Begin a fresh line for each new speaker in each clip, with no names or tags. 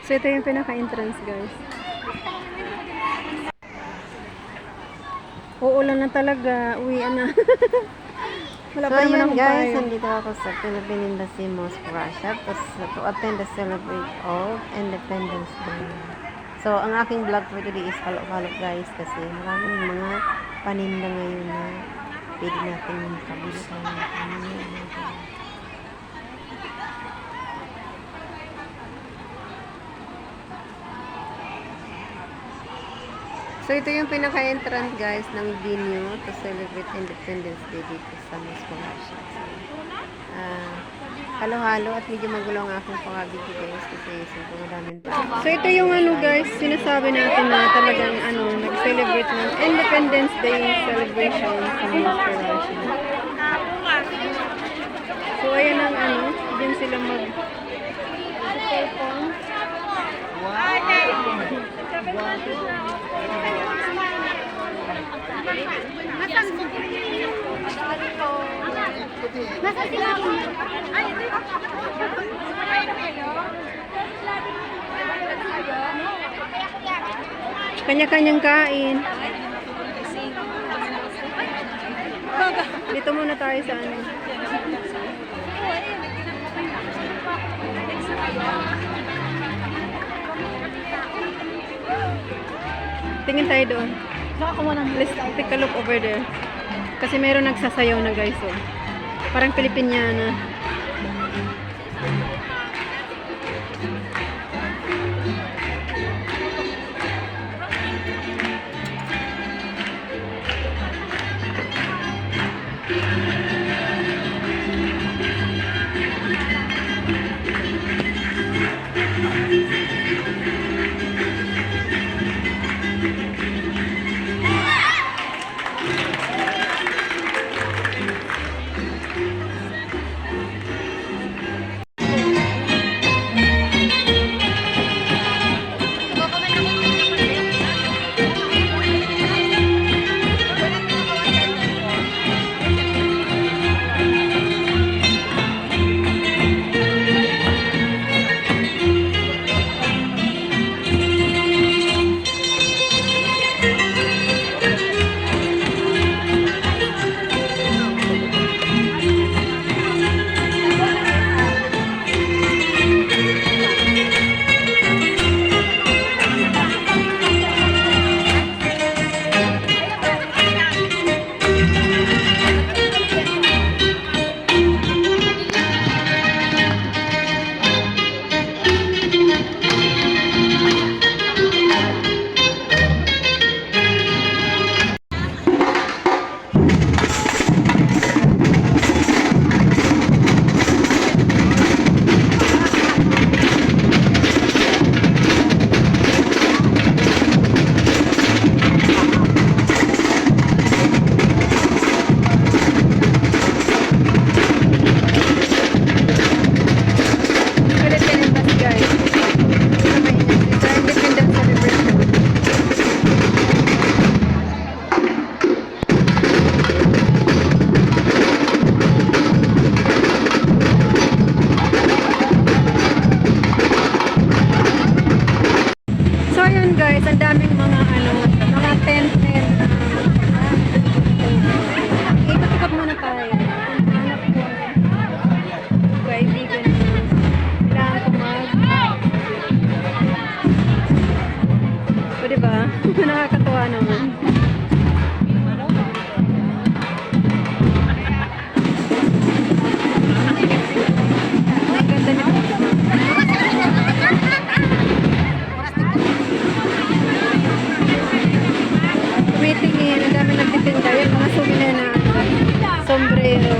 So, ito yung pinaka-entrance, guys. Uulan na talaga. Uwian na. Wala pa naman akong
guys,
payo.
nandito ako sa Philippine Embassy Mosque Russia to attend the celebrate of Independence Day. So, ang aking vlog for today is follow guys kasi maraming mga paninda ngayon na pwede natin makabili tayo ng paninda. So, ito yung pinaka-entrance guys ng venue to celebrate Independence Day dito sa Moscow, Russia. Halo-halo at medyo magulo ang aking pang-video guys kasi siyempre madaming pa.
So, ito yung ano guys, sinasabi natin na talagang nag-celebrate ng Independence Day celebration sa Moscow, Russia. So, ayan ang dyan sila mag-perform. Kanya-kanyang kain. Dito muna tayo sa ano. Tingin tayo doon. Let's take a look over there. Kasi meron nagsasayaw na guys. Oh. Parang Pilipiniana. Guys, ang daming mga mga tent. Ikot-ikot muna tayo. Hanap ko kaibigan na kailangan ko o diba? Nakakatawa naman. Ang ganda nito. Tumitingin, ang dami nagtitinda yun, mga souvenir na sombrero.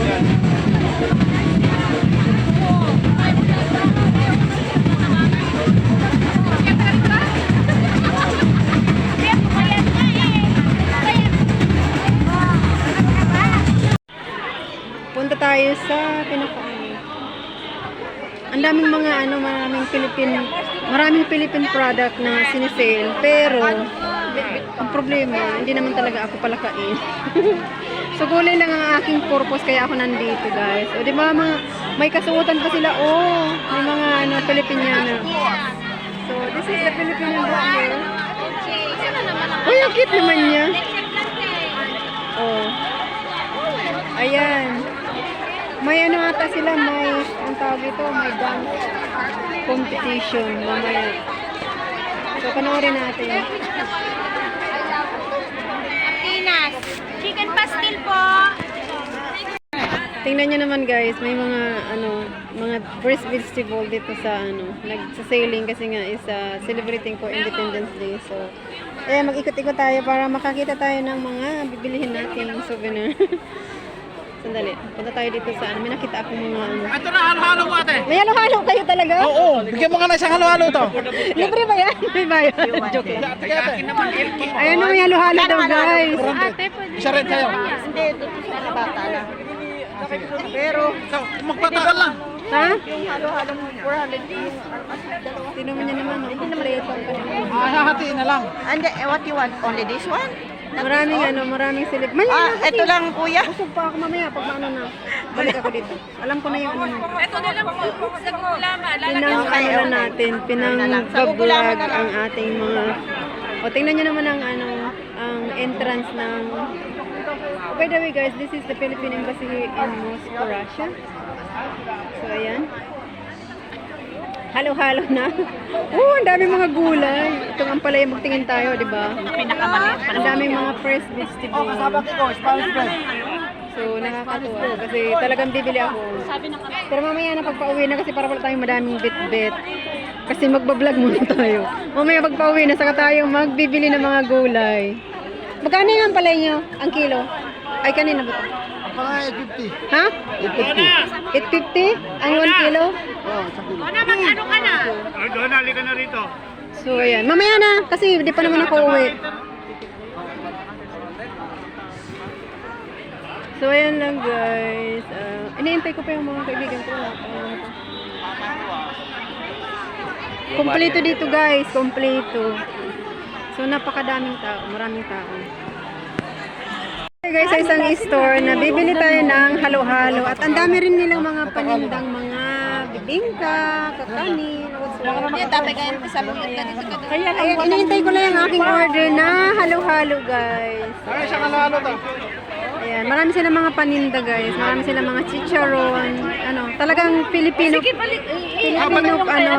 Punta tayo sa ang daming mga maraming Philippine product na sinisale, pero ang problema, hindi naman talaga ako palakain. So, gulay lang ang aking purpose, kaya ako nandito, guys. O, di ba, may kasuotan pa sila, may mga Pilipiniana. So, this is the Filipino vlogger. Uy, ang cute naman niya. Oh. Ayan. May ano ata sila, may, ang tawag ito, may dance competition mamaya. So, panoorin natin.
Pinas. Chicken pastil po.
Tingnan nyo naman guys, may mga ano, mga first vegetable dito sa ano, nagsa-sailing kasi nga is celebrating for Independence Day. So, mag-ikot-ikot tayo para makakita tayo ng mga bibilihin nating souvenir. Sandali, punta tayo dito sa ano, may nakita akong mga ano.
Ito na, halo-halo mo ate.
May halo-halo kayo talaga?
Oo, bigyan mo nga na isang halo-halo to.
Libre ba yan? May bayad. Joke lang.
Ate, ate.
Ayan na, may halo-halo daw guys.
Isa rin sa'yo.
Hindi, dito sa bata lang. Pero,
So, magpatagal lang.
Ha?
yung halo-halo mo, 400 yung
Tinuman niya naman, hindi naman ito.
Hahatiin na lang.
And what you want? Only this one?
Maraming ano, maraming silip. May
Ito lang kuya.
busog pa ako mamaya pag ano na. Balik ako dito. Alam ko na yung ano.
Ito na lang po sa gulama.
Pinang ano na natin, pinang-vlog ang ating mga... O, tingnan nyo naman ang ano, ang entrance ng... By the way guys, this is the Philippine Embassy in Moscow, Russia. So, ayan. Halo-halo na. Oh, ang dami mga gulay. Itong ampalaya, magtingin tayo, di ba? Ang daming mga fresh vegetable.
ko, Spanish friend.
So, nakakatuwa kasi talagang bibili ako. Pero mamaya na pagpa-uwi na kasi para wala tayong madaming bit-bit. Kasi magbablog muna tayo. Mamaya pagpa-uwi na saka tayo magbibili ng mga gulay. Magkano yung palay nyo? Ang kilo? Ay, kanina ba ito?
Para 850.
Ha?
850.
850? Ang 1 kilo?
Oo, sa kilo.
Ano ka na?
Ay, doon, halika na rito.
So, ayan. Mamaya na kasi di pa naman ako uwi. So, ayan lang guys. Iniintay ko pa yung mga kaibigan ko. Kompleto dito guys. Kompleto. So, napakadaming tao. Maraming tao. Okay guys, sa isang store na bibili tayo ng halo-halo. At ang dami rin nilang mga panindang mga bibingka, kakanin, whatsoever.
Dapat ganyan sa lungit na dito ka.
Ayan, iniintay ko lang yung aking order na halo-halo guys.
Ay, isang halo-halo to.
Ayan, marami silang mga paninda guys. Marami silang mga chicharon. Ano, talagang Filipino.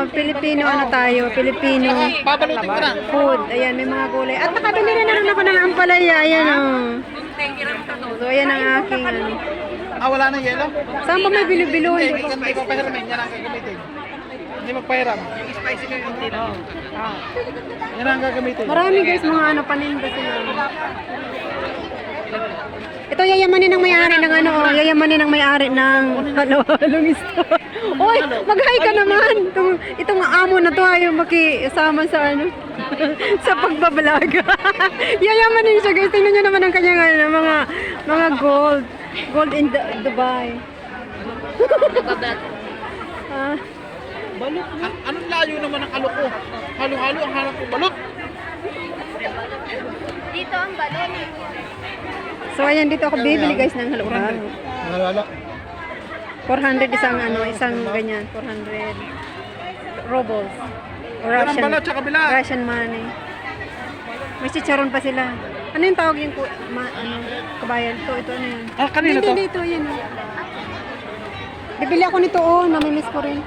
Filipino ano tayo, Filipino
Babalutin ko na.
food. Ayan, may mga gulay. At nakabili rin naman ako ng ampalaya. Ayan oh. So, ayan ang aking ano.
Ah, wala na yelo?
Saan ba may bilo-bilo?
Hindi, hindi ko pahiram. Yan ang gagamitin. Hindi magpahiram. Spicy ka yung tino. Yan ang gagamitin.
Marami guys, mga ano, paninda sila. Ito yayamanin ng may-ari ng ano, oh, yayamanin ng may-ari ng halo-halong store. Uy, mag-hi ka naman. Itong amo na to ayaw makisama sa ano, sa pagbablog. Yayamanin siya guys. Tingnan nyo naman ang kanyang ano, mga gold. Gold in Dubai.
Balot. Anong layo naman ang alok ko? Halo-halo ang hanap ko. Balot.
Dito ang balon.
So ayan, dito ako bibili guys ng halo-halo.
Halo-halo.
400 isang ganyan. 400 rubles. Or
Yan ang balot sa kabila.
Russian money. May chicharon pa sila. Ano yung tawag yung ano, kabayan? Ito ano yan?
Ah, kanina to?
Hindi, ito yan. Bibili ako nito, oh. Namimiss ko rin.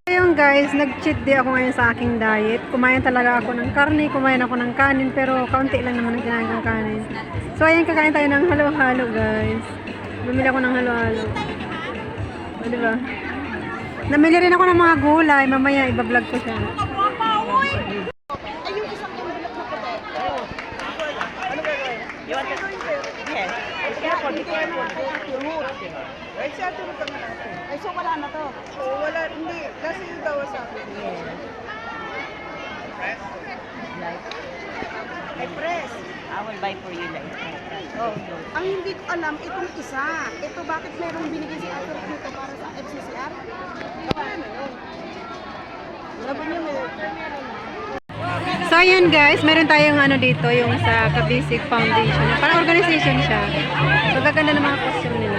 Ayun guys, nag-cheat day ako ngayon sa aking diet. Kumain talaga ako ng karne, kumain ako ng kanin, pero kaunti lang naman ang kinain kong kanin. So ayun, kakain tayo ng halo-halo guys. Bumili ako ng halo-halo. O, diba? Namili rin ako ng mga gulay, mamaya ibablog ko siya.
Ay, so wala na to.
Oo, wala, hindi. Kasi yung daw sa akin.
Ay, press. I will buy for you like
Oh. Ang hindi ko alam, itong isa. Ito, bakit merong binigay si Arthur dito para sa FCCR? Ano yun? Laban niya meron na.
So ayun guys, meron tayong ano dito, yung sa Kabisig Foundation. Parang organization siya. So gaganda ng mga costume nila.